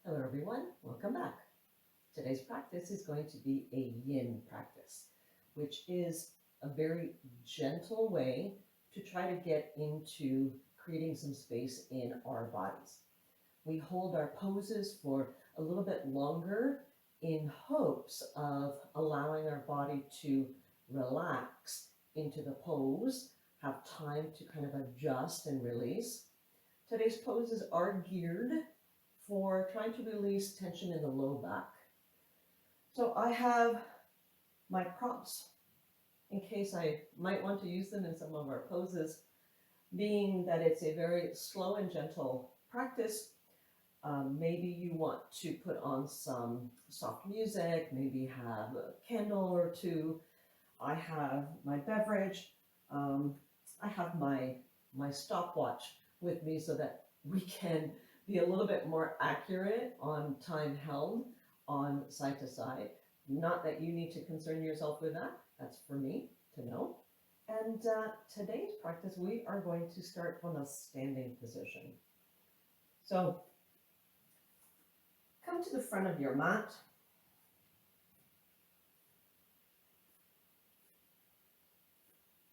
Hello everyone, welcome back. Today's practice is going to be a yin practice, which is a very gentle way to try to get into creating some space in our bodies. We hold our poses for a little bit longer in hopes of allowing our body to relax into the pose, have time to kind of adjust and release. Today's poses are geared for trying to release tension in the low back. So I have my props in case I might want to use them in some of our poses, being that it's a very slow and gentle practice. Maybe you want to put on some soft music, maybe have a candle or two. I have my beverage. I have my stopwatch with me so that we can be a little bit more accurate on time held on side to side. Not that you need to concern yourself with that. That's for me to know. And today's practice, we are going to start from a standing position. So come to the front of your mat.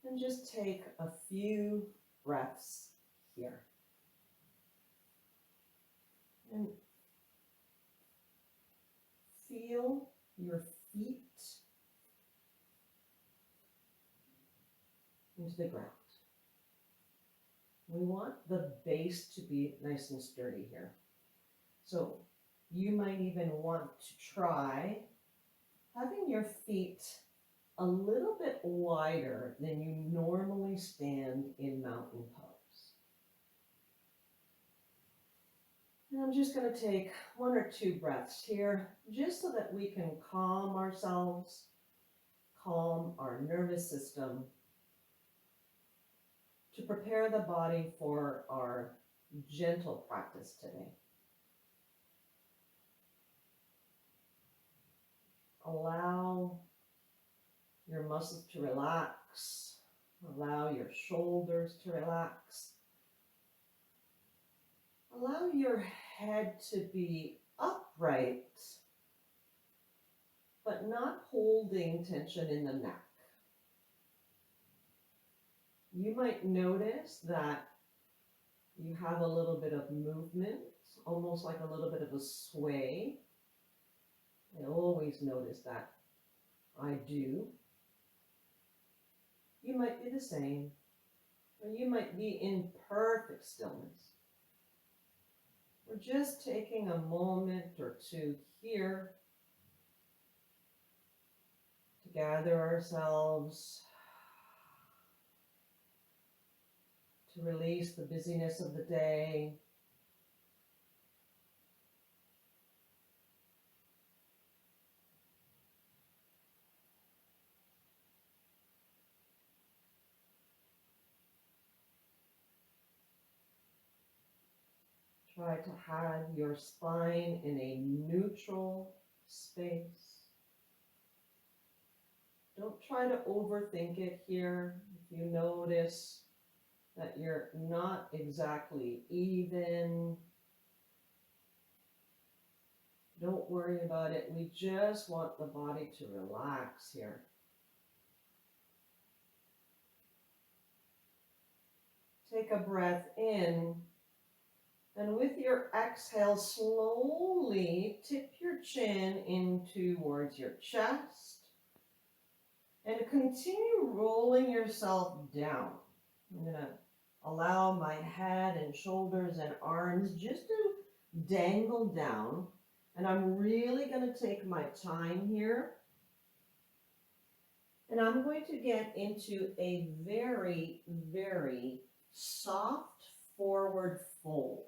And just take a few breaths here. And feel your feet into the ground. We want the base to be nice and sturdy here. So you might even want to try having your feet a little bit wider than you normally stand in mountain pose. And I'm just going to take one or two breaths here, just so that we can calm ourselves, calm our nervous system, to prepare the body for our gentle practice today. Allow your muscles to relax. Allow your shoulders to relax. Allow your head to be upright, but not holding tension in the neck. You might notice that you have a little bit of movement, almost like a little bit of a sway. I always notice that. I do. You might be the same, or you might be in perfect stillness. We're just taking a moment or two here to gather ourselves, to release the busyness of the day. Try to have your spine in a neutral space. Don't try to overthink it here. If you notice that you're not exactly even, don't worry about it. We just want the body to relax here. Take a breath in. And with your exhale, slowly tip your chin in towards your chest and continue rolling yourself down. I'm going to allow my head and shoulders and arms just to dangle down. And I'm really going to take my time here. And I'm going to get into a very, very soft forward fold.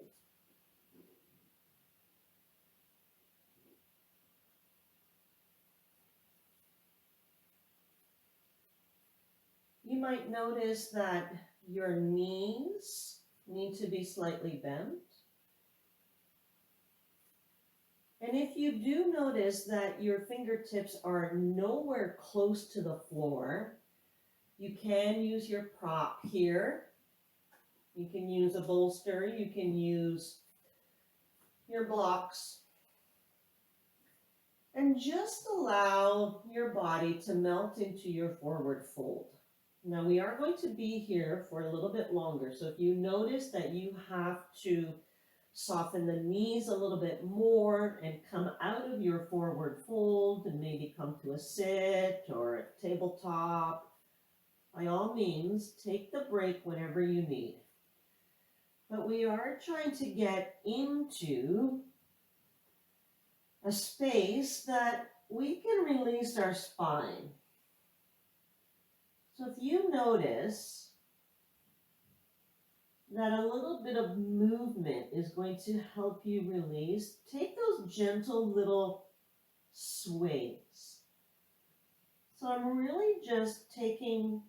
You might notice that your knees need to be slightly bent. And if you do notice that your fingertips are nowhere close to the floor, you can use your prop here. You can use a bolster, you can use your blocks. And just allow your body to melt into your forward fold. Now we are going to be here for a little bit longer. So if you notice that you have to soften the knees a little bit more and come out of your forward fold and maybe come to a sit or a tabletop, by all means, take the break whenever you need. But we are trying to get into a space that we can release our spine. So if you notice that a little bit of movement is going to help you release, take those gentle little sways. So I'm really just taking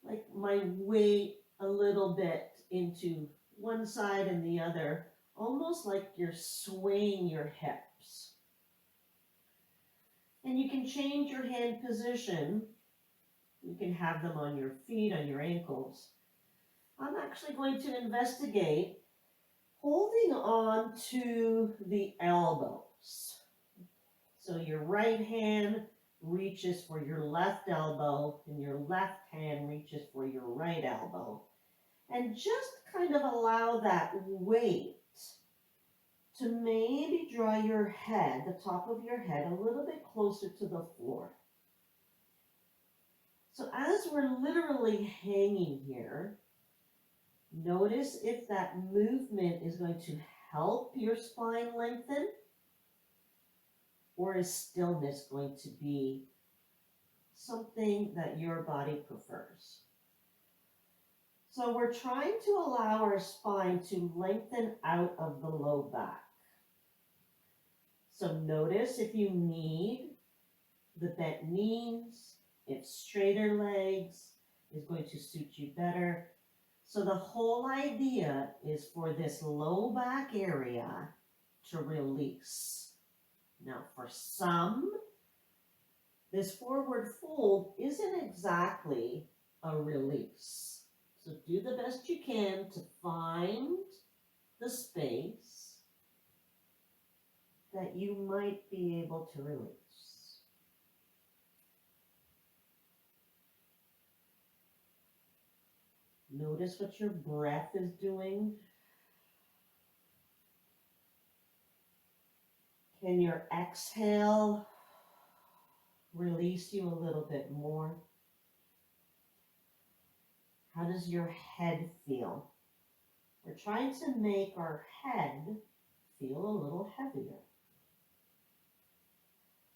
like my weight a little bit into one side and the other, almost like you're swaying your hips. And you can change your hand position. You can have them on your feet, on your ankles. I'm actually going to investigate holding on to the elbows. So your right hand reaches for your left elbow and your left hand reaches for your right elbow. And just kind of allow that weight to maybe draw your head, the top of your head, a little bit closer to the floor. So as we're literally hanging here, notice if that movement is going to help your spine lengthen, or is stillness going to be something that your body prefers? So we're trying to allow our spine to lengthen out of the low back. So notice if you need the bent knees, if straighter legs is going to suit you better. So the whole idea is for this low back area to release. Now for some, this forward fold isn't exactly a release. So do the best you can to find the space that you might be able to release. Notice what your breath is doing. Can your exhale release you a little bit more? How does your head feel? We're trying to make our head feel a little heavier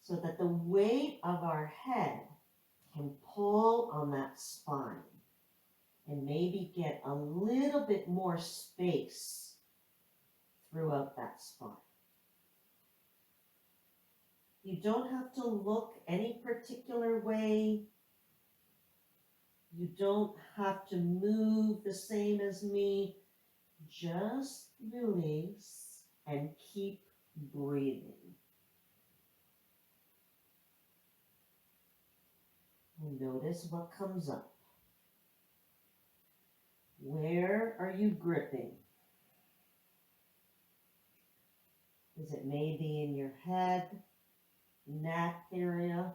so that the weight of our head can pull on that spine and maybe get a little bit more space throughout that spine. You don't have to look any particular way. You don't have to move the same as me. Just release and keep breathing. And notice what comes up. Where are you gripping? Is it maybe in your head, neck area?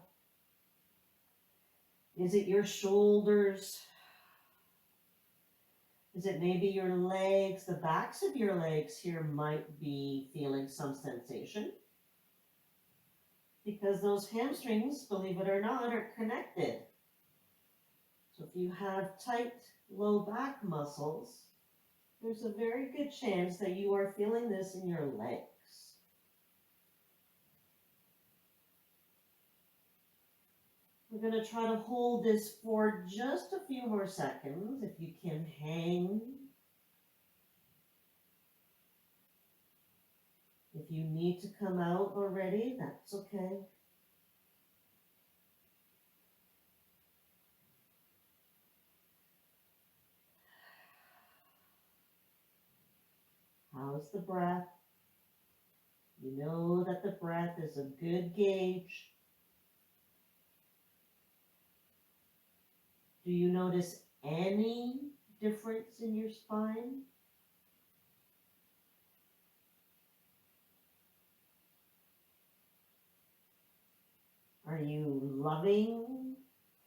Is it your shoulders? Is it maybe your legs? The backs of your legs here might be feeling some sensation, because those hamstrings, believe it or not, are connected. So if you have tight low back muscles, there's a very good chance that you are feeling this in your legs. We're going to try to hold this for just a few more seconds. If you can hang. If you need to come out already, that's okay. How's the breath? You know that the breath is a good gauge. Do you notice any difference in your spine? Are you loving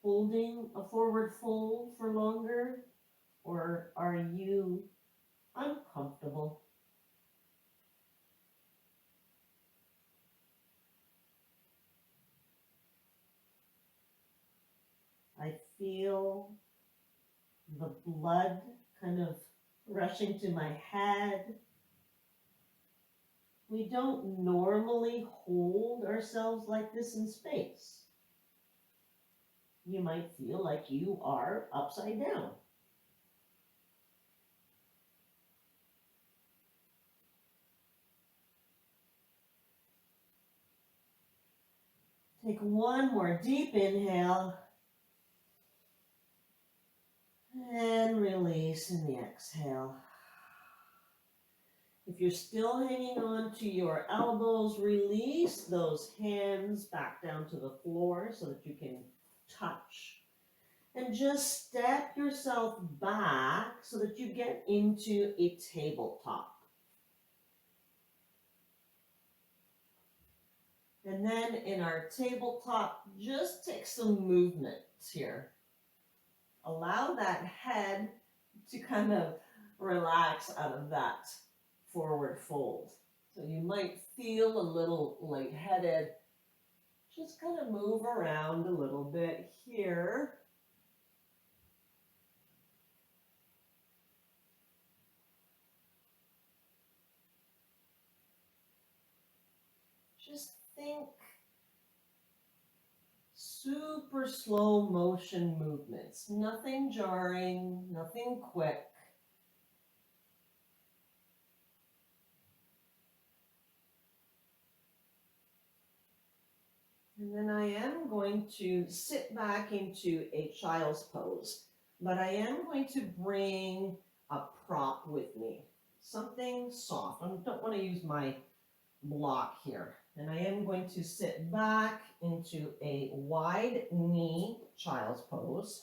holding a forward fold for longer? Or are you uncomfortable? I feel the blood kind of rushing to my head. We don't normally hold ourselves like this in space. You might feel like you are upside down. Take one more deep inhale and release in the exhale. If you're still hanging on to your elbows, release those hands back down to the floor so that you can touch. And just step yourself back so that you get into a tabletop. And then in our tabletop, just take some movement here. Allow that head to kind of relax out of that forward fold. So you might feel a little lightheaded. Just kind of move around a little bit here. Just think super slow motion movements. Nothing jarring, nothing quick. And then I am going to sit back into a child's pose, but I am going to bring a prop with me, something soft. I don't want to use my block here. And I am going to sit back into a wide knee child's pose.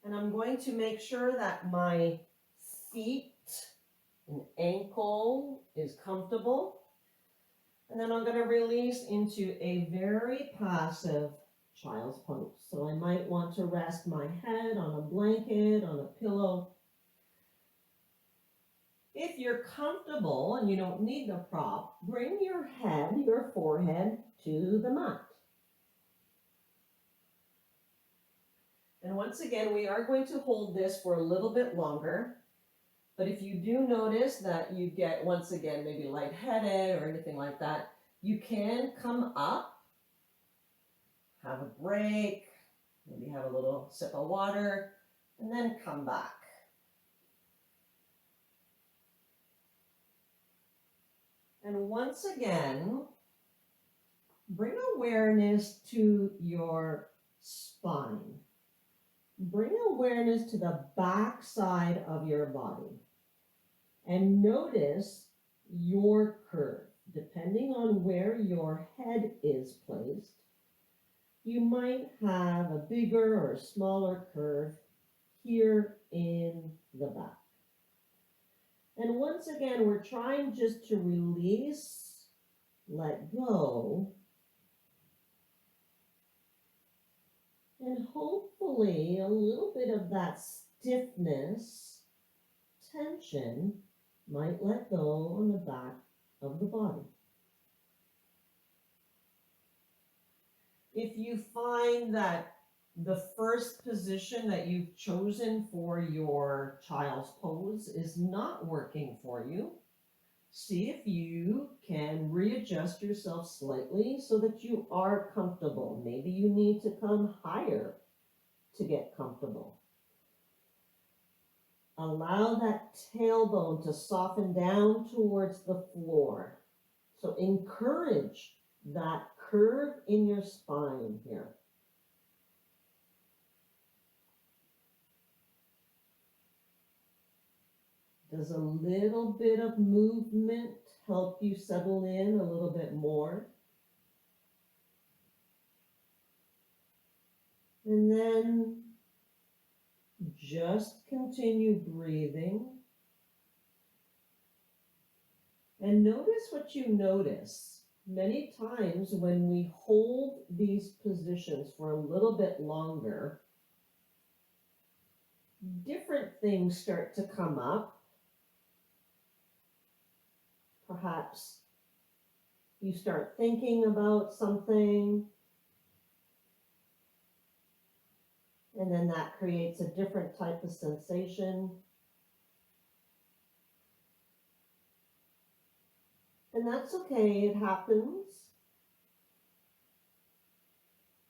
And I'm going to make sure that my feet and ankle is comfortable. And then I'm going to release into a very passive child's pose. So I might want to rest my head on a blanket, on a pillow. If you're comfortable and you don't need the prop, bring your head, your forehead to the mat. And once again, we are going to hold this for a little bit longer. But if you do notice that you get, once again, maybe lightheaded or anything like that, you can come up, have a break, maybe have a little sip of water, and then come back. And once again, bring awareness to your spine. Bring awareness to the back side of your body. And notice your curve. Depending on where your head is placed, you might have a bigger or a smaller curve here in the back. And once again, we're trying just to release, let go, and hopefully a little bit of that stiffness, tension, might let go on the back of the body. If you find that the first position that you've chosen for your child's pose is not working for you, see if you can readjust yourself slightly so that you are comfortable. Maybe you need to come higher to get comfortable. Allow that tailbone to soften down towards the floor. So encourage that curve in your spine here. Does a little bit of movement help you settle in a little bit more? And then just continue breathing. And notice what you notice Many times when we hold these positions for a little bit longer, different things start to come up. Perhaps you start thinking about something, and then that creates a different type of sensation. And that's okay, it happens.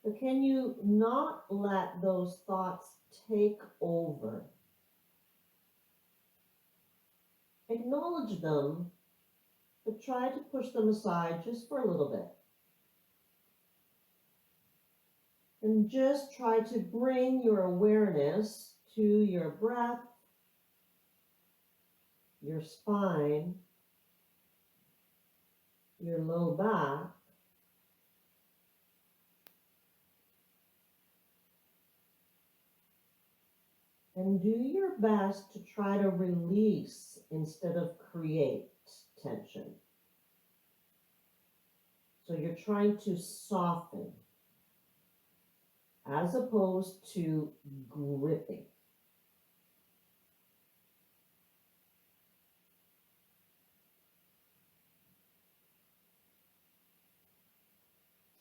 But can you not let those thoughts take over? Acknowledge them, but try to push them aside just for a little bit. And just try to bring your awareness to your breath, your spine, your low back, and do your best to try to release instead of create tension. So you're trying to soften as opposed to gripping.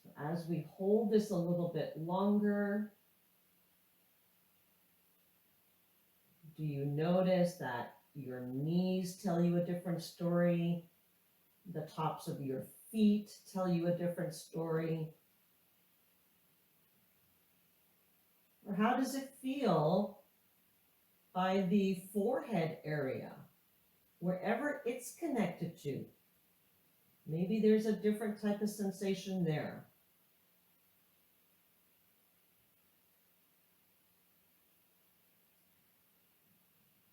So as we hold this a little bit longer, do you notice that your knees tell you a different story? The tops of your feet tell you a different story? Or how does it feel by the forehead area, wherever it's connected to? Maybe there's a different type of sensation there.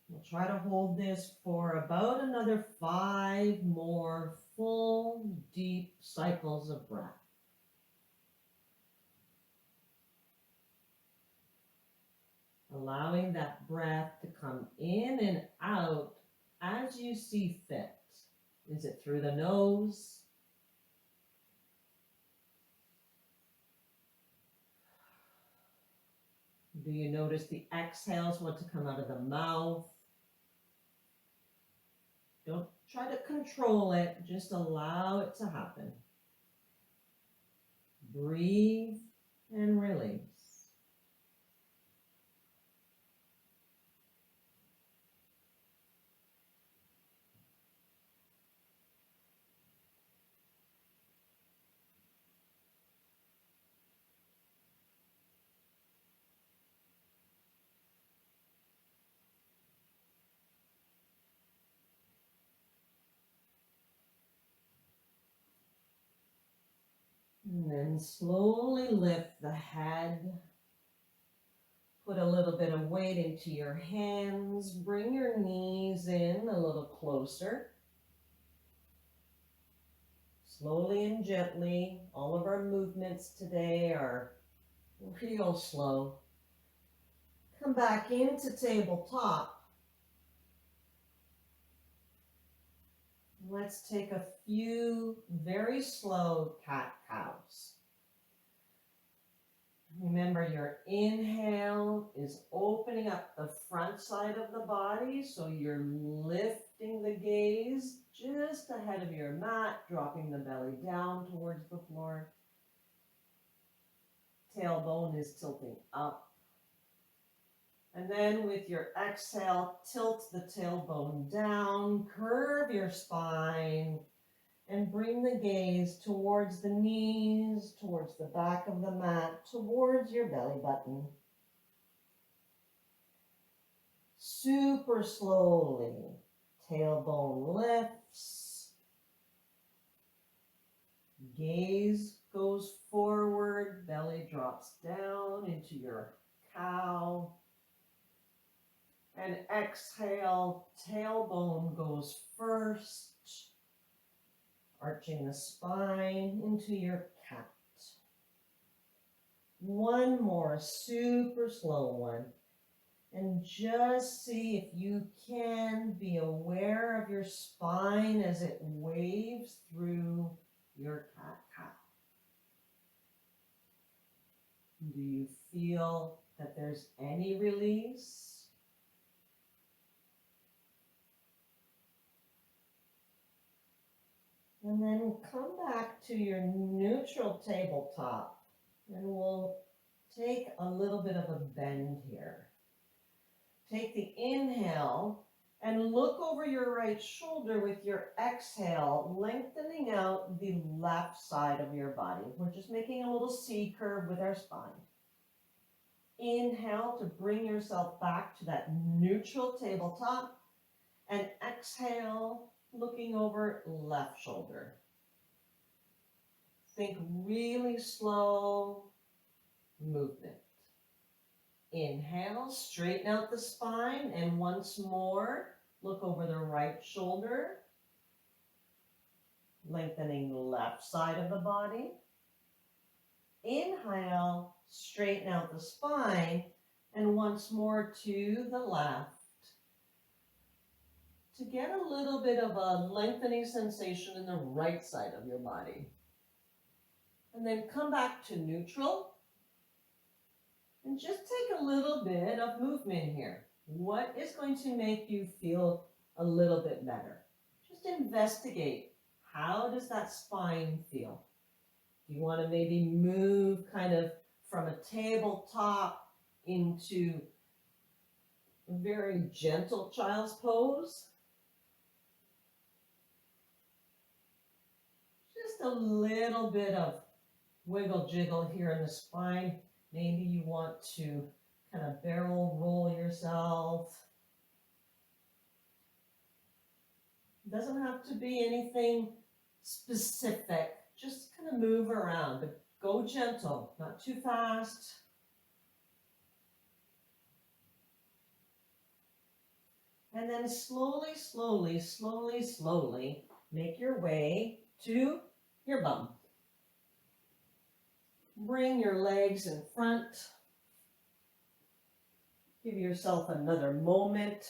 We'll try to hold this for about another 5 more full, deep cycles of breath. Allowing that breath to come in and out as you see fit. Is it through the nose? Do you notice the exhales want to come out of the mouth? Don't try to control it, just allow it to happen. Breathe and release. And then slowly lift the head. Put a little bit of weight into your hands. Bring your knees in a little closer. Slowly and gently. All of our movements today are real slow. Come back into tabletop. Let's take a few very slow cat-cows. Remember, your inhale is opening up the front side of the body, so you're lifting the gaze just ahead of your mat, dropping the belly down towards the floor. Tailbone is tilting up. And then with your exhale, tilt the tailbone down, curve your spine, and bring the gaze towards the knees, towards the back of the mat, towards your belly button. Super slowly, tailbone lifts, gaze goes forward, belly drops down into your cow. And exhale, tailbone goes first, arching the spine into your cat. One more super slow one. And just see if you can be aware of your spine as it waves through your cat-cow. Do you feel that there's any release? And then come back to your neutral tabletop, and we'll take a little bit of a bend here. Take the inhale and look over your right shoulder with your exhale, lengthening out the left side of your body. We're just making a little C curve with our spine. Inhale to bring yourself back to that neutral tabletop, and exhale, looking over left shoulder. Think really slow movement. Inhale, straighten out the spine, and once more, look over the right shoulder, lengthening the left side of the body. Inhale, straighten out the spine, and once more to the left, to get a little bit of a lengthening sensation in the right side of your body. And then come back to neutral. And just take a little bit of movement here. What is going to make you feel a little bit better? Just investigate. How does that spine feel? You want to maybe move kind of from a tabletop into a very gentle child's pose. Just a little bit of wiggle jiggle here in the spine. Maybe you want to kind of barrel roll yourself. It doesn't have to be anything specific. Just kind of move around, but go gentle, not too fast. And then slowly, slowly, slowly, slowly, make your way to your bum. Bring your legs in front. Give yourself another moment.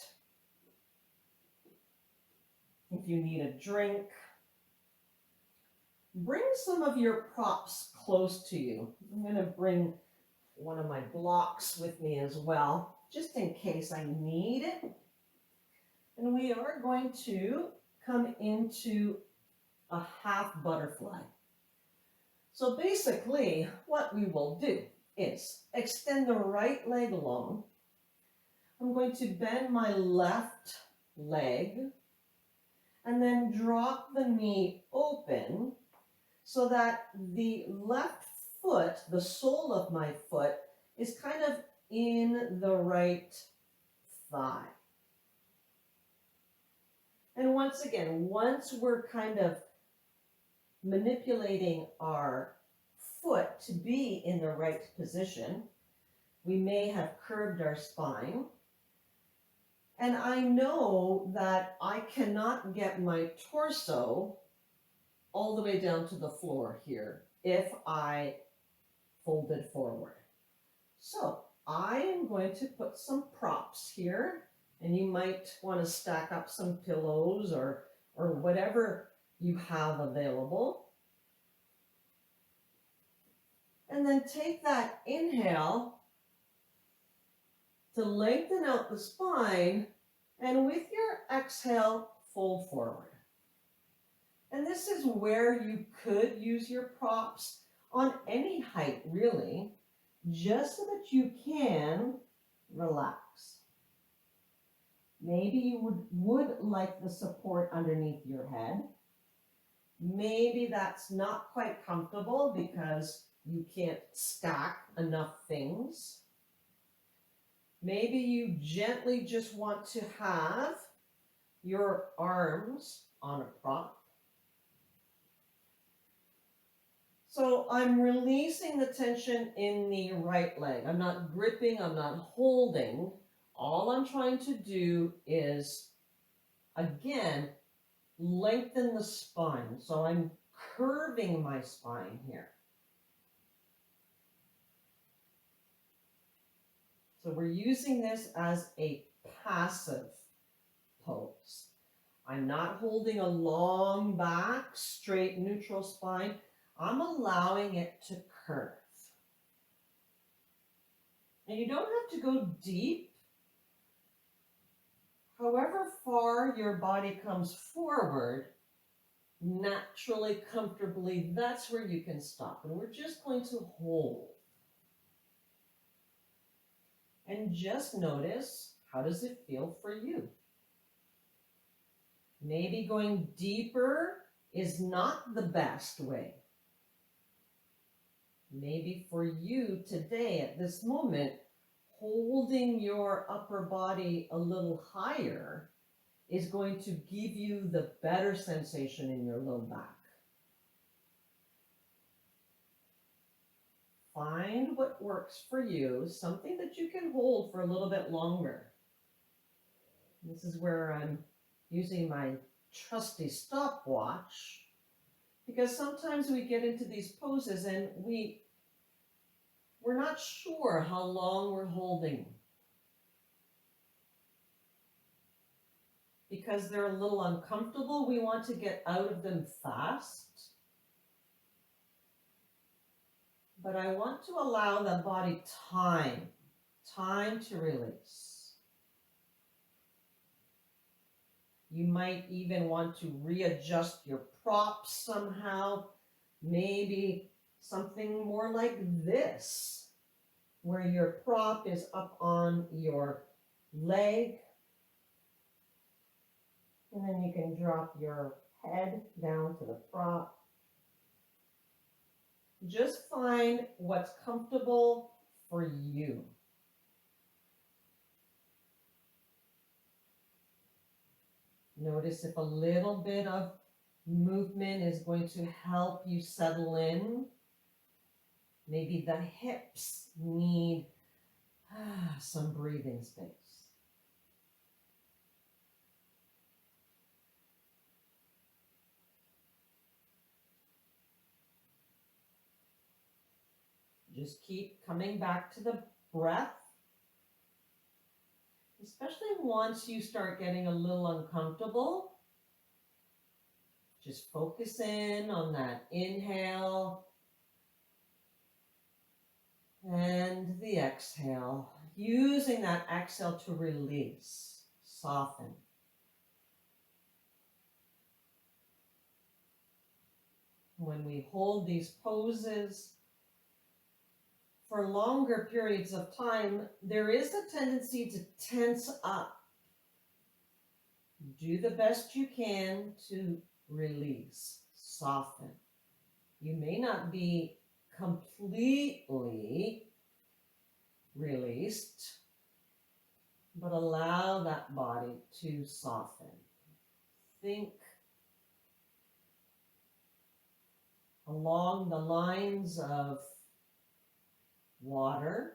If you need a drink, bring some of your props close to you. I'm going to bring one of my blocks with me as well, just in case I need it. And we are going to come into a half butterfly. So basically, what we will do is extend the right leg long. I'm going to bend my left leg and then drop the knee open so that the left foot, the sole of my foot, is kind of in the right thigh. And once again, once we're kind of manipulating our foot to be in the right position, we may have curved our spine. And I know that I cannot get my torso all the way down to the floor here if I folded forward. So I am going to put some props here, and you might want to stack up some pillows or whatever you have available. And then take that inhale to lengthen out the spine, and with your exhale, fold forward. And this is where you could use your props on any height, really, just so that you can relax. Maybe you would like the support underneath your head. Maybe that's not quite comfortable because you can't stack enough things. Maybe you gently just want to have your arms on a prop. So I'm releasing the tension in the right leg. I'm not gripping, I'm not holding. All I'm trying to do is, again, lengthen the spine. So I'm curving my spine here. So we're using this as a passive pose. I'm not holding a long back, straight, neutral spine. I'm allowing it to curve. And you don't have to go deep. However far your body comes forward, naturally, comfortably, that's where you can stop. And we're just going to hold. And just notice, how does it feel for you? Maybe going deeper is not the best way. Maybe for you today, at this moment, holding your upper body a little higher is going to give you the better sensation in your low back. Find what works for you, something that you can hold for a little bit longer. This is where I'm using my trusty stopwatch, because sometimes we get into these poses and we're not sure how long we're holding, because they're a little uncomfortable. We want to get out of them fast. But I want to allow the body time to release. You might even want to readjust your props somehow. Maybe something more like this, where your prop is up on your leg. And then you can drop your head down to the prop. Just find what's comfortable for you. Notice if a little bit of movement is going to help you settle in. Maybe the hips need some breathing space. Just keep coming back to the breath, especially once you start getting a little uncomfortable. Just focus in on that inhale and the exhale, using that exhale to release, soften. When we hold these poses for longer periods of time, there is a tendency to tense up. Do the best you can to release, soften. You may not be completely released, but allow that body to soften. Think along the lines of water,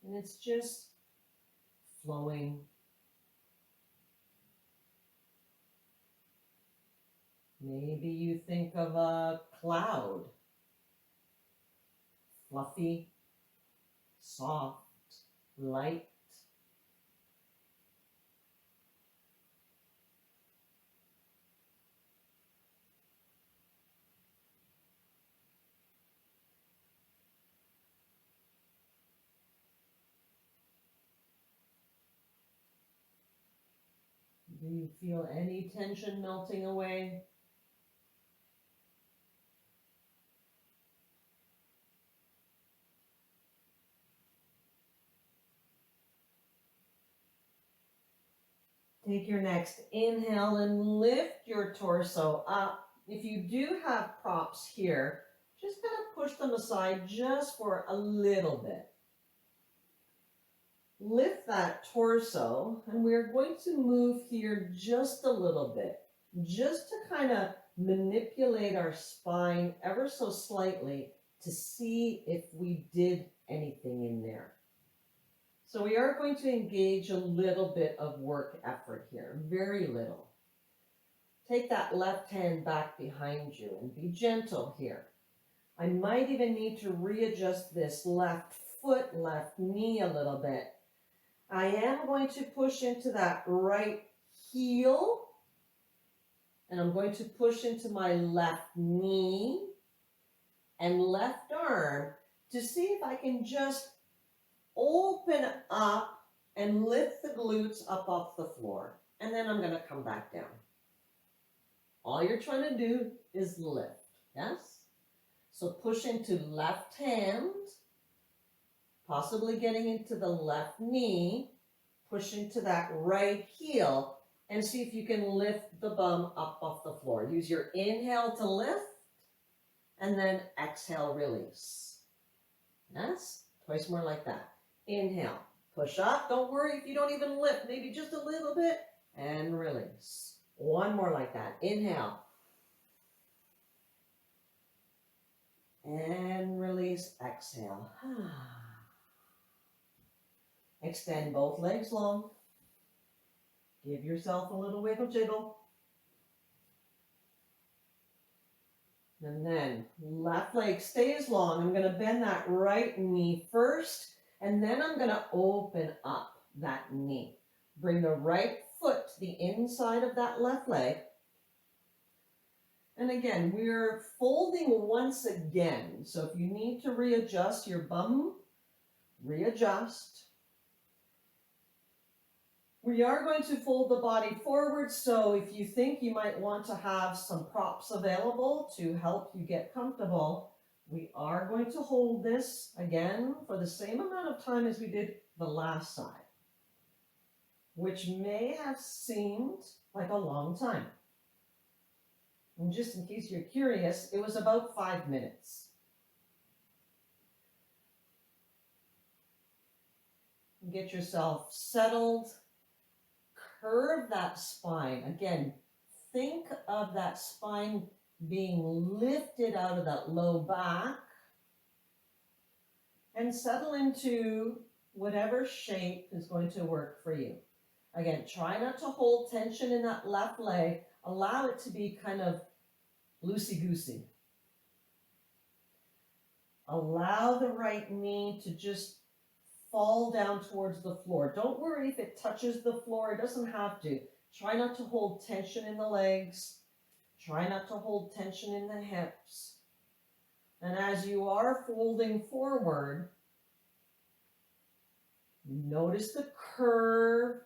and it's just flowing. Maybe you think of a cloud, fluffy, soft, light. Do you feel any tension melting away? Take your next inhale and lift your torso up. If you do have props here, just kind of push them aside just for a little bit. Lift that torso, and we're going to move here just a little bit, just to kind of manipulate our spine ever so slightly to see if we did anything in there. So we are going to engage a little bit of work effort here, very little. Take that left hand back behind you and be gentle here. I might even need to readjust this left foot, left knee a little bit. I am going to push into that right heel, and I'm going to push into my left knee and left arm to see if I can just open up and lift the glutes up off the floor. And then I'm going to come back down. All you're trying to do is lift, yes? So push into left hand, possibly getting into the left knee, push into that right heel, and see if you can lift the bum up off the floor. Use your inhale to lift, and then exhale, release. Yes? Twice more like that. Inhale, push up. Don't worry if you don't even lift, maybe just a little bit, and release. One more like that. Inhale. And release, exhale. Extend both legs long. Give yourself a little wiggle jiggle. And then left leg stays long. I'm going to bend that right knee first, and then I'm going to open up that knee. Bring the right foot to the inside of that left leg. And again, we're folding once again. So if you need to readjust your bum, readjust. We are going to fold the body forward, so if you think you might want to have some props available to help you get comfortable, we are going to hold this again for the same amount of time as we did the last side, which may have seemed like a long time. And just in case you're curious, it was about 5 minutes. Get yourself settled. Curve that spine. Again, think of that spine being lifted out of that low back and settle into whatever shape is going to work for you. Again, try not to hold tension in that left leg. Allow it to be kind of loosey-goosey. Allow the right knee to just fall down towards the floor. Don't worry if it touches the floor. It doesn't have to. Try not to hold tension in the legs. Try not to hold tension in the hips. And as you are folding forward, notice the curve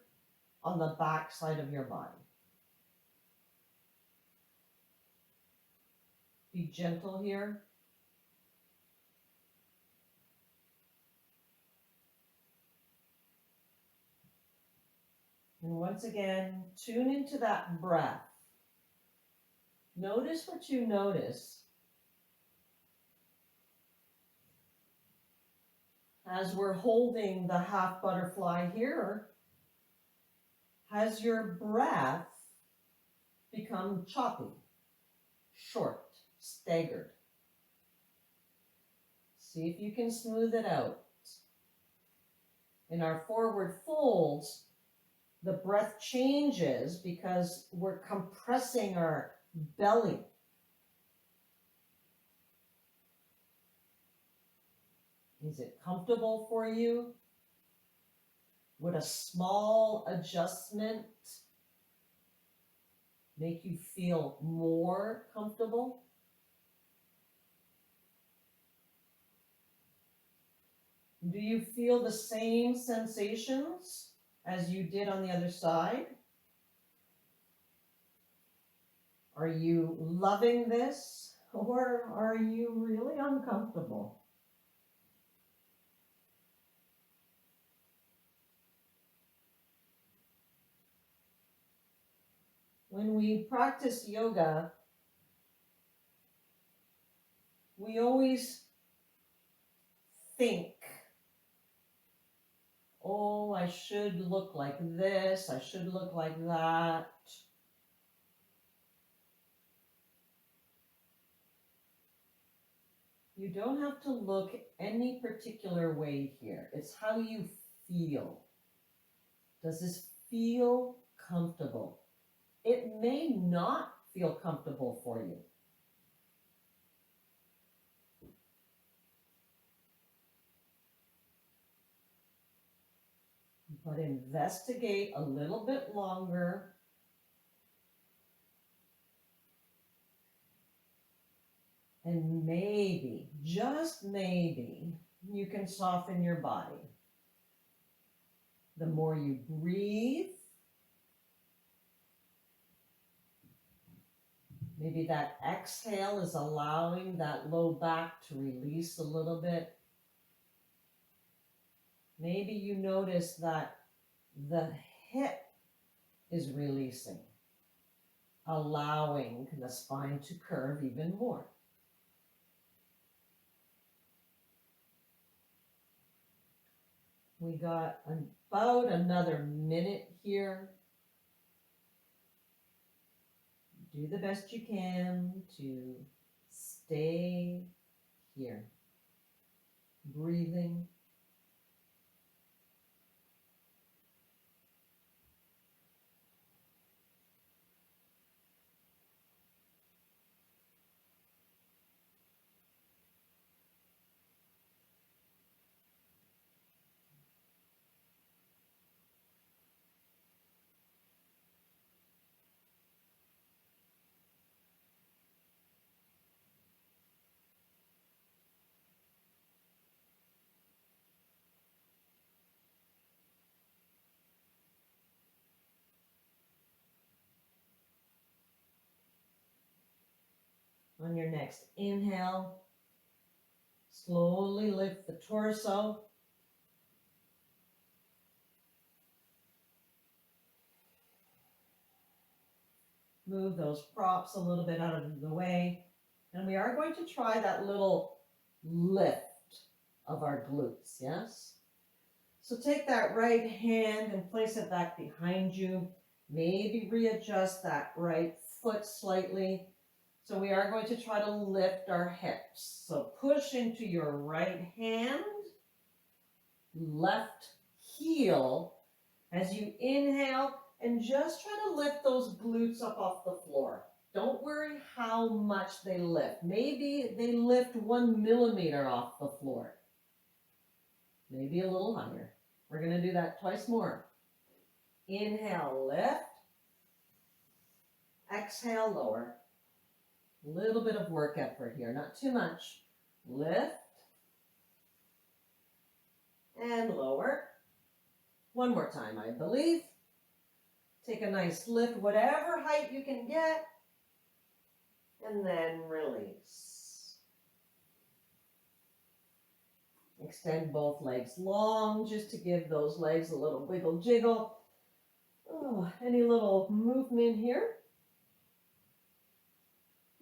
on the back side of your body. Be gentle here. And once again, tune into that breath. Notice what you notice as we're holding the half butterfly here. Has your breath become choppy, short, staggered? See if you can smooth it out. In our forward folds, the breath changes because we're compressing our belly. Is it comfortable for you? Would a small adjustment make you feel more comfortable? Do you feel the same sensations as you did on the other side? Are you loving this, or are you really uncomfortable? When we practice yoga, we always think, oh, I should look like this, I should look like that. You don't have to look any particular way here. It's how you feel. Does this feel comfortable? It may not feel comfortable for you. But investigate a little bit longer And maybe, just maybe, you can soften your body. The more you breathe, maybe that exhale is allowing that low back to release a little bit. Maybe you notice that the hip is releasing, allowing the spine to curve even more. We got about another minute here. Do the best you can to stay here, breathing. On your next inhale, slowly lift the torso. Move those props a little bit out of the way. And we are going to try that little lift of our glutes, yes? So take that right hand and place it back behind you. Maybe readjust that right foot slightly. So we are going to try to lift our hips. So push into your right hand, left heel as you inhale, and just try to lift those glutes up off the floor. Don't worry how much they lift. Maybe they lift 1 millimeter off the floor. Maybe a little higher. We're going to do that twice more. Inhale, lift. Exhale, lower. A little bit of work effort here, not too much. Lift. And lower. One more time, I believe. Take a nice lift, whatever height you can get. And then release. Extend both legs long, just to give those legs a little wiggle jiggle. Oh, any little movement here.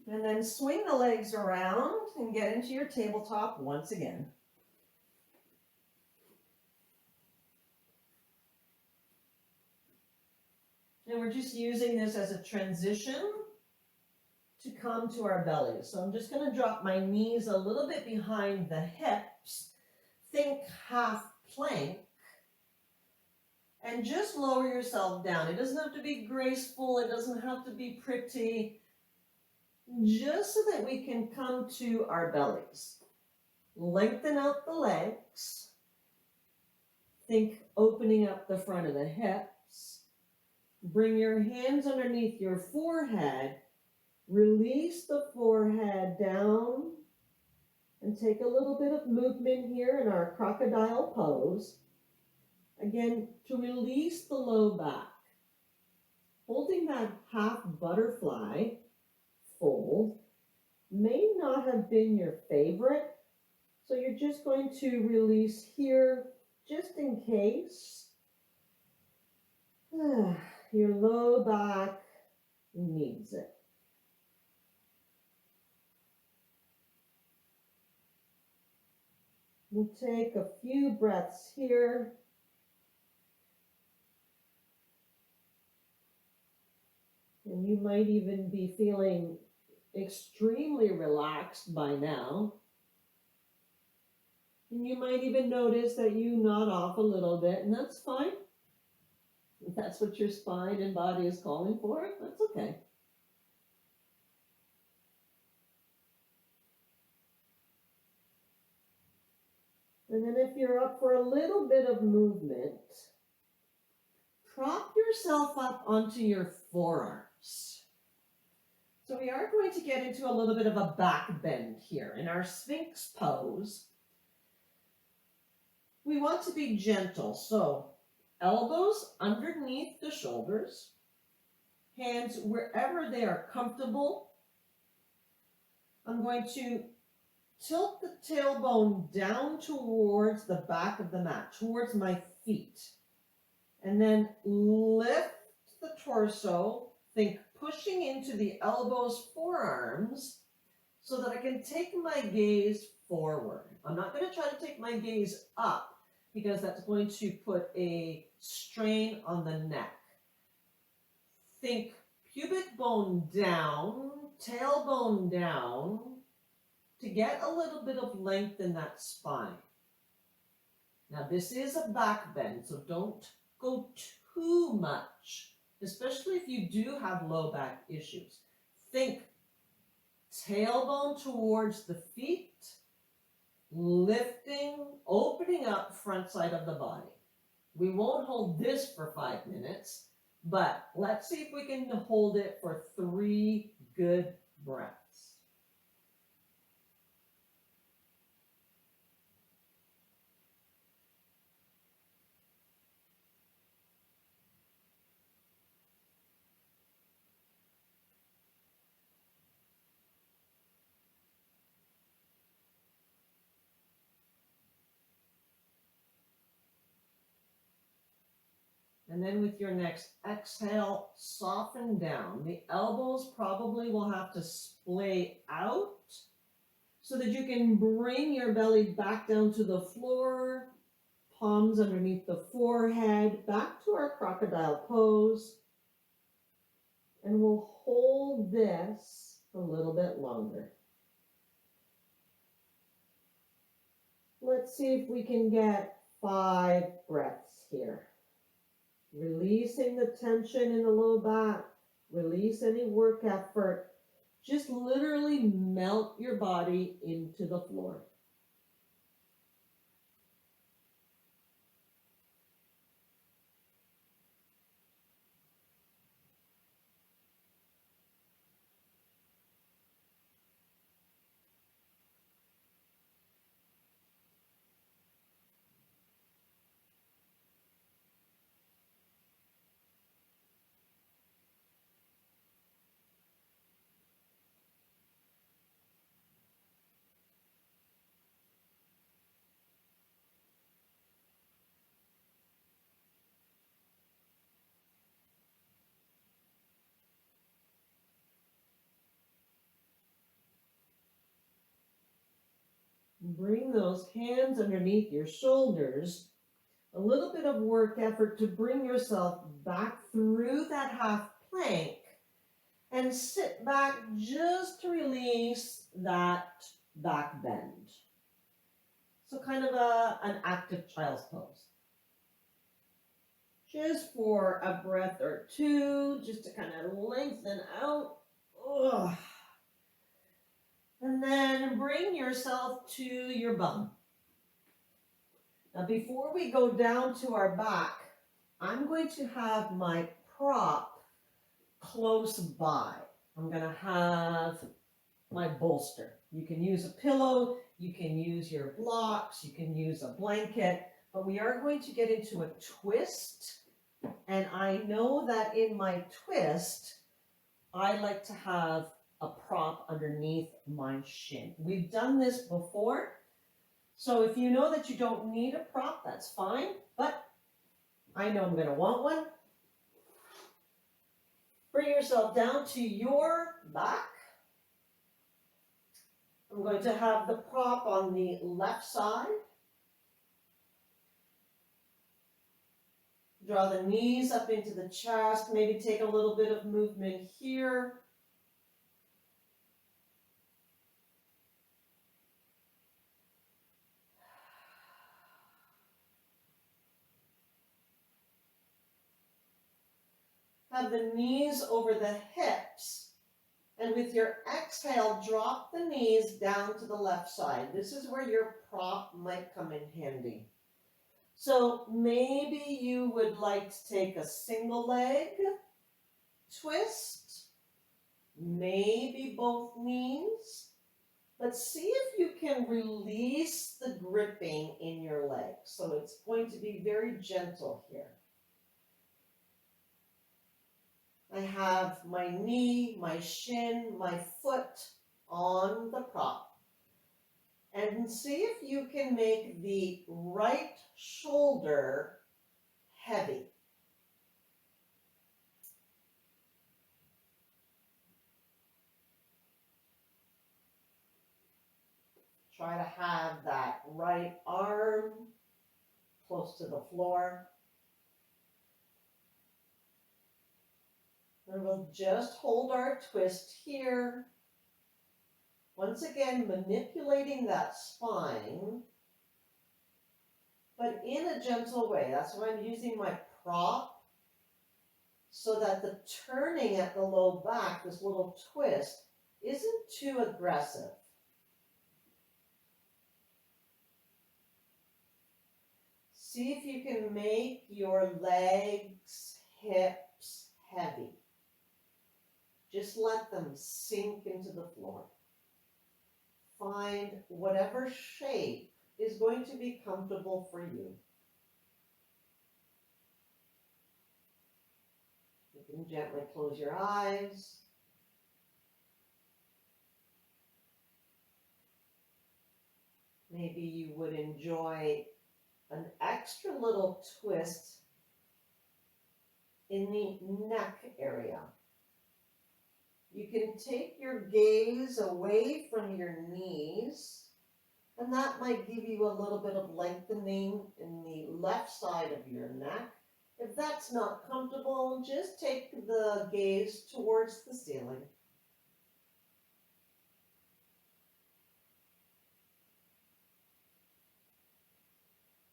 And then swing the legs around and get into your tabletop once again. And we're just using this as a transition to come to our bellies. So I'm just going to drop my knees a little bit behind the hips. Think half plank. And just lower yourself down. It doesn't have to be graceful. It doesn't have to be pretty. Just so that we can come to our bellies. Lengthen out the legs. Think opening up the front of the hips. Bring your hands underneath your forehead. Release the forehead down. And take a little bit of movement here in our crocodile pose. Again, to release the low back. Holding that half butterfly fold may not have been your favorite. So you're just going to release here just in case. Your low back needs it. We'll take a few breaths here. And you might even be feeling extremely relaxed by now. And you might even notice that you nod off a little bit, and that's fine. If that's what your spine and body is calling for, that's okay. And then if you're up for a little bit of movement, prop yourself up onto your forearms. So we are going to get into a little bit of a back bend here. In our Sphinx pose, we want to be gentle. So elbows underneath the shoulders, hands wherever they are comfortable. I'm going to tilt the tailbone down towards the back of the mat, towards my feet. And then lift the torso, think pushing into the elbows, forearms, so that I can take my gaze forward. I'm not going to try to take my gaze up because that's going to put a strain on the neck. Think pubic bone down, tailbone down, to get a little bit of length in that spine. Now this is a back bend, so don't go too much, especially if you do have low back issues. Think tailbone towards the feet, lifting, opening up front side of the body. We won't hold this for 5 minutes, but let's see if we can hold it for 3 good breaths. And then with your next exhale, soften down. The elbows probably will have to splay out so that you can bring your belly back down to the floor, palms underneath the forehead, back to our crocodile pose. And we'll hold this a little bit longer. Let's see if we can get 5 breaths here. Releasing the tension in the low back. Release any work effort. Just literally melt your body into the floor. Bring those hands underneath your shoulders. A little bit of work effort to bring yourself back through that half plank and sit back just to release that back bend. So kind of an active child's pose. Just for a breath or 2, just to kind of lengthen out. Ugh. And then bring yourself to your bum. Now before we go down to our back, I'm going to have my prop close by. I'm going to have my bolster. You can use a pillow, you can use your blocks, you can use a blanket, but we are going to get into a twist. And I know that in my twist, I like to have a prop underneath my shin. We've done this before. So if you know that you don't need a prop, that's fine. But I know I'm going to want one. Bring yourself down to your back. I'm going to have the prop on the left side. Draw the knees up into the chest. Maybe take a little bit of movement here. Have the knees over the hips. And with your exhale, drop the knees down to the left side. This is where your prop might come in handy. So maybe you would like to take a single leg twist. maybe both knees, but see if you can release the gripping in your leg. So it's going to be very gentle here. I have my knee, my shin, my foot on the prop. And see if you can make the right shoulder heavy. Try to have that right arm close to the floor. And we'll just hold our twist here. Once again, manipulating that spine, but in a gentle way. That's why I'm using my prop, so that the turning at the low back, this little twist, isn't too aggressive. See if you can make your legs, hips heavy. Just let them sink into the floor. Find whatever shape is going to be comfortable for you. You can gently close your eyes. Maybe you would enjoy an extra little twist in the neck area. You can take your gaze away from your knees, and that might give you a little bit of lengthening in the left side of your neck. If that's not comfortable, just take the gaze towards the ceiling.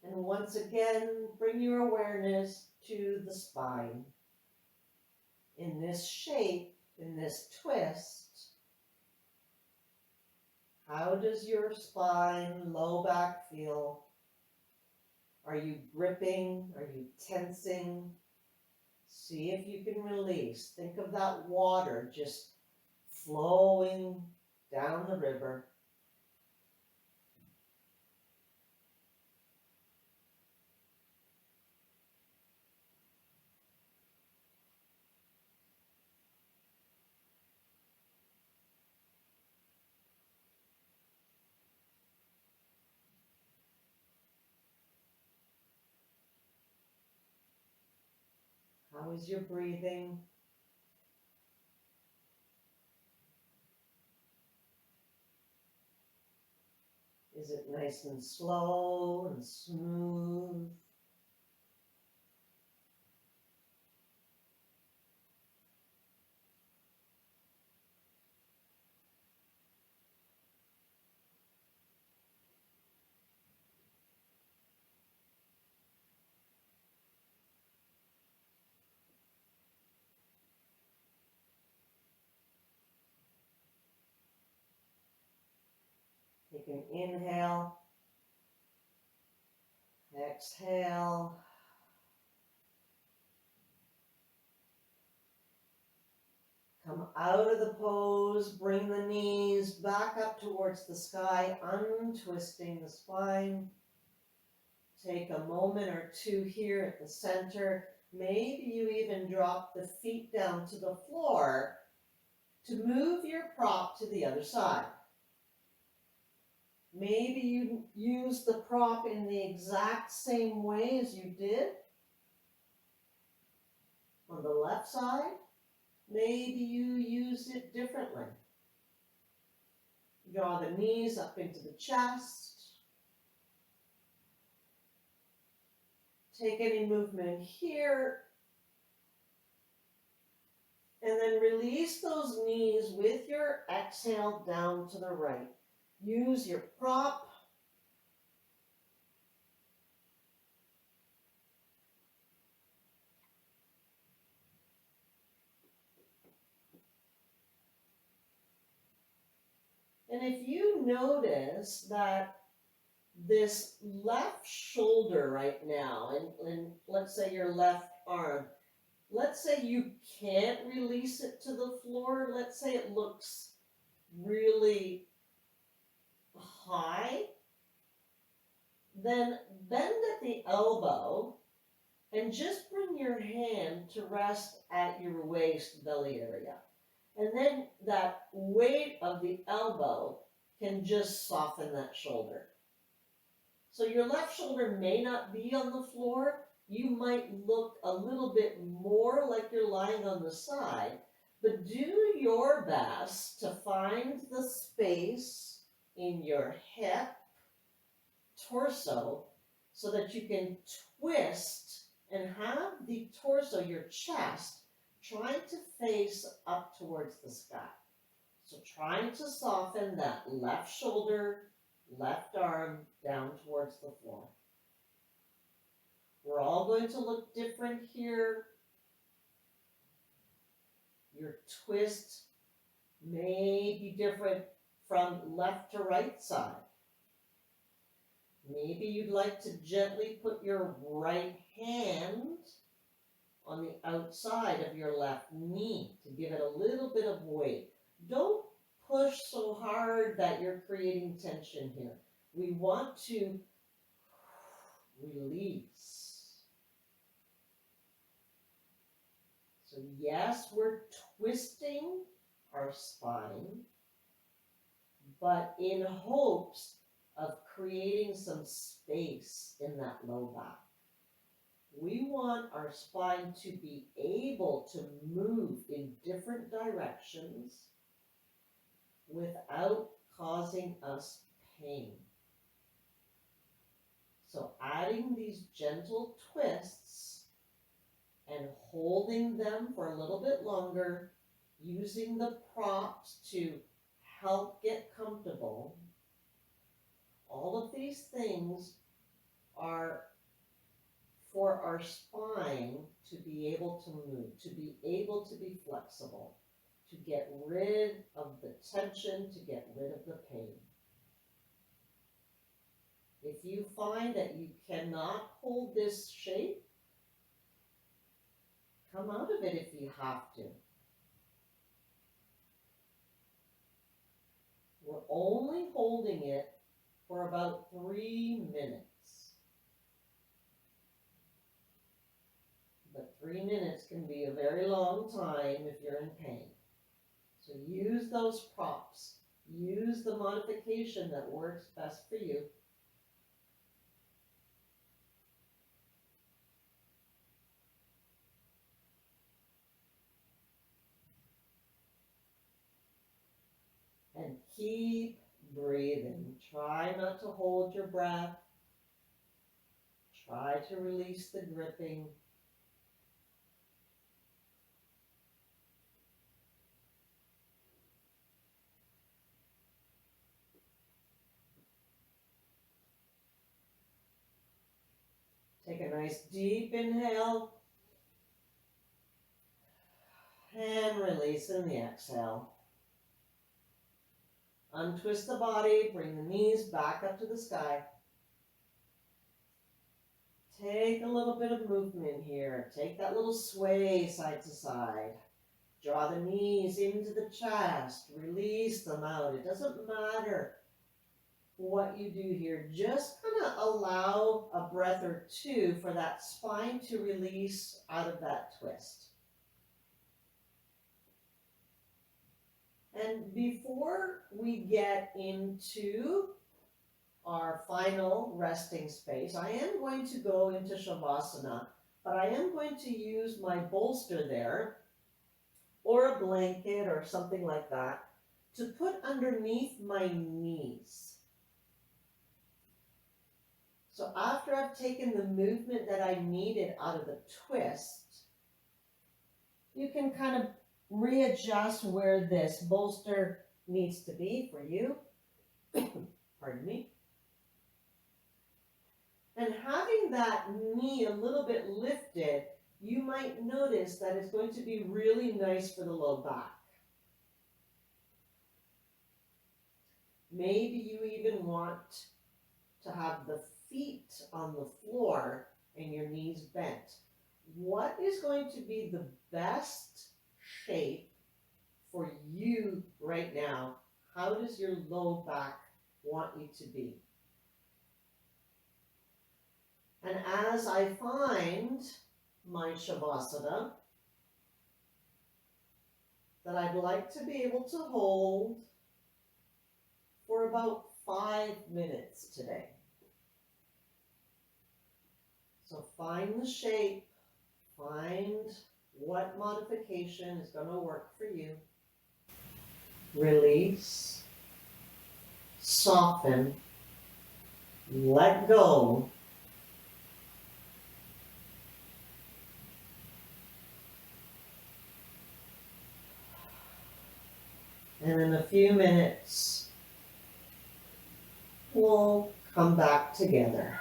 And once again, bring your awareness to the spine. In this shape, in this twist, how does your spine, low back feel? Are you gripping? Are you tensing? See if you can release. Think of that water just flowing down the river. How is your breathing? Is it nice and slow and smooth? Take an inhale, exhale. Come out of the pose, bring the knees back up towards the sky, untwisting the spine. Take a moment or two here at the center. Maybe you even drop the feet down to the floor to move your prop to the other side. Maybe you use the prop in the exact same way as you did on the left side. Maybe you use it differently. Draw the knees up into the chest. Take any movement here. And then release those knees with your exhale down to the right. Use your prop. And if you notice that this left shoulder right now, and let's say your left arm, Let's say you can't release it to the floor. Let's say it looks really high. Then bend at the elbow and just bring your hand to rest at your waist belly area. And then that weight of the elbow can just soften that shoulder. So your left shoulder may not be on the floor. You might look a little bit more like you're lying on the side, but do your best to find the space in your hip, torso, so that you can twist and have the torso, your chest, trying to face up towards the sky. So trying to soften that left shoulder, left arm down towards the floor. We're all going to look different here. Your twist may be different from left to right side. Maybe you'd like to gently put your right hand on the outside of your left knee to give it a little bit of weight. Don't push so hard that you're creating tension here. We want to release. So yes, we're twisting our spine, but in hopes of creating some space in that low back. We want our spine to be able to move in different directions without causing us pain. So adding these gentle twists and holding them for a little bit longer, using the props to help get comfortable. All of these things are for our spine to be able to move, to be able to be flexible, to get rid of the tension, to get rid of the pain. If you find that you cannot hold this shape, come out of it if you have to. We're only holding it for about 3 minutes. But 3 minutes can be a very long time if you're in pain. So use those props. Use the modification that works best for you. And keep breathing. Try not to hold your breath. Try to release the gripping. Take a nice deep inhale. And release in the exhale. Untwist the body, bring the knees back up to the sky. Take a little bit of movement here. Take that little sway side to side. Draw the knees into the chest. Release them out. It doesn't matter what you do here. Just kind of allow a breath or two for that spine to release out of that twist. And before we get into our final resting space, I am going to go into Savasana, but I am going to use my bolster there, or a blanket or something like that, to put underneath my knees. So after I've taken the movement that I needed out of the twist, you can kind of readjust where this bolster needs to be for you. Pardon me. And having that knee a little bit lifted, you might notice that it's going to be really nice for the low back. Maybe you even want to have the feet on the floor and your knees bent. what is going to be the best shape for you right now? How does your low back want you to be? And as I find my Shavasana that I'd like to be able to hold for about 5 minutes today. So find the shape, find what modification is going to work for you. Release, soften, let go. And in a few minutes, we'll come back together.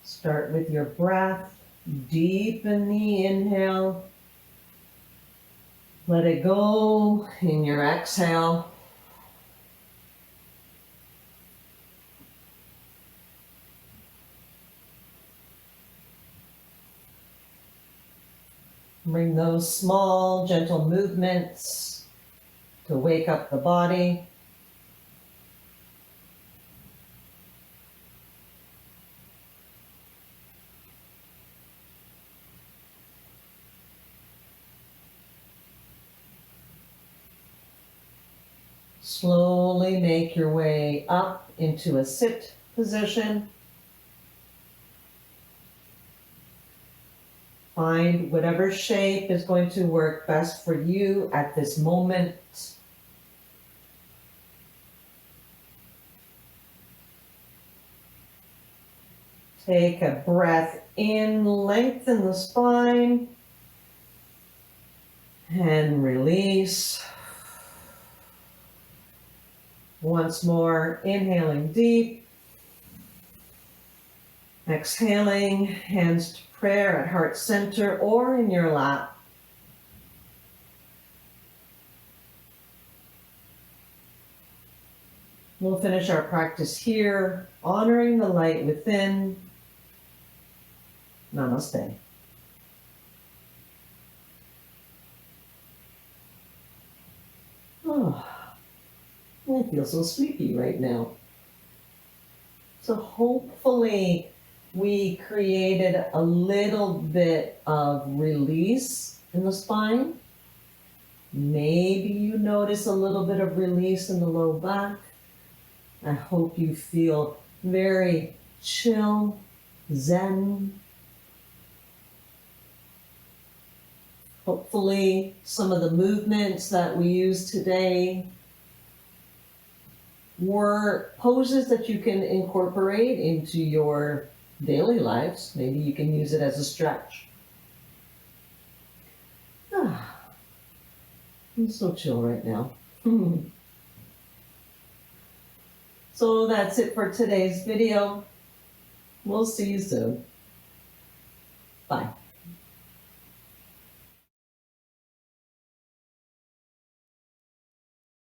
Start with your breath. Deepen the inhale. Let it go in your exhale. Bring those small, gentle movements to wake up the body. Slowly make your way up into a sit position. Find whatever shape is going to work best for you at this moment. Take a breath in, lengthen the spine, and release. Once more, inhaling deep. Exhaling, hands to prayer at heart center or in your lap. We'll finish our practice here, honoring the light within. Namaste. Oh, I feel so sleepy right now. So hopefully we created a little bit of release in the spine. Maybe you notice a little bit of release in the low back. I hope you feel very chill, zen. Hopefully some of the movements that we use today were poses that you can incorporate into your daily lives. Maybe you can use it as a stretch. I'm so chill right now. So that's it for today's video. We'll see you soon.